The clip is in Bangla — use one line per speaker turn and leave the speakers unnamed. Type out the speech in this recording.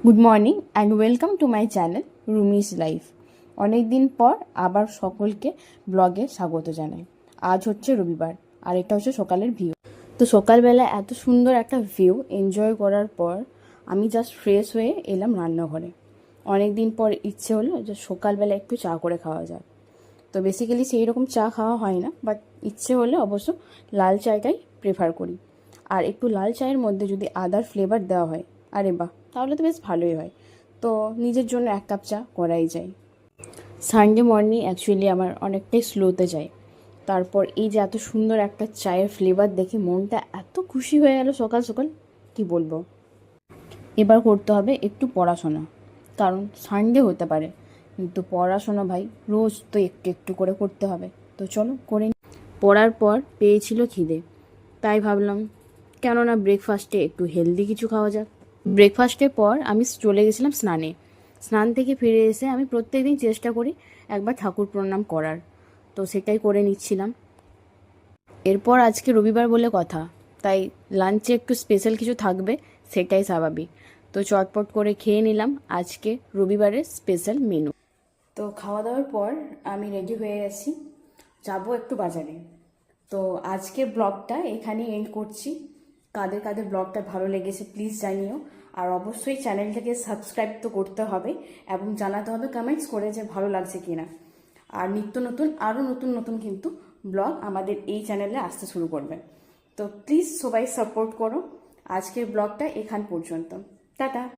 Good morning and welcome to my channel Rumi's life. অনেক দিন পর আবার সকলকে ব্লগে স্বাগত জানাই। আজ হচ্ছে রবিবার আর এটা হচ্ছে সকালের ভিউ। তো সকালবেলা এত সুন্দর একটা ভিউ এনজয় করার পর আমি জাস্ট ফ্রেশ হয়ে এলাম রান্নাঘরে। অনেক দিন পর ইচ্ছে হলো যে সকালবেলা একটু চা করে খাওয়া যায়। তো বেসিক্যালি সেই রকম চা খাওয়া হয় না, বাট ইচ্ছে হলে অবশ্য লাল চাটাই প্রেফার করি। আর একটু লাল চায়ের মধ্যে যদি আদার ফ্লেভার দেওয়া হয়, আরে বাহ, তাহলে তো বেশ ভালোই হয়। তো নিজের জন্য এক কাপ চা করাই যায়। সানডে মর্নিং অ্যাকচুয়ালি আমার অনেকটাই স্লোতে যায়। তারপর এই যে এত সুন্দর একটা চায়ের ফ্লেভার দেখে মনটা এত খুশি হয়ে গেল সকাল সকাল, কি বলবো। এবার করতে হবে একটু পড়াশোনা, কারণ সানডে হতে পারে কিন্তু পড়াশোনা ভাই রোজ তো একটু একটু করে করতে হবে। তো চলো করে নিই। পড়ার পর পেয়েছিল খিদে, তাই ভাবলাম কেননা ব্রেকফাস্টে একটু হেলদি কিছু খাওয়া যাক। ব্রেকফাস্টের পর আমি চলে গেছিলাম স্নানে। স্নান থেকে ফিরে এসে আমি প্রত্যেকদিন চেষ্টা করি একবার ঠাকুর প্রণাম করার, তো সেটাই করে নিচ্ছিলাম। এরপর আজকে রবিবার বলে কথা, তাই লাঞ্চে একটু স্পেশাল কিছু থাকবে, সেটাই স্বাভাবিক। তো চটপট করে খেয়ে নিলাম আজকে রবিবারের স্পেশাল মেনু। তো খাওয়া দাওয়ার পর আমি রেডি হয়ে গেছি, যাবো একটু বাজারে। তো আজকের ব্লগটা এখানে এন্ড করছি। কাদের কাদের ব্লগটা ভালো লেগেছে প্লিজ জানিও। আর অবশ্যই চ্যানেলটাকে সাবস্ক্রাইব তো করতে হবে এবং জানাতে হবে কমেন্টস করে যে ভালো লাগছে কিনা। আর নিত্য নতুন আরও নতুন নতুন কিন্তু ব্লগ আমাদের এই চ্যানেলে আসতে শুরু করবে। তো প্লিজ সবাই সাপোর্ট করো। আজকের ব্লগটা এখান পর্যন্ত। টাটা।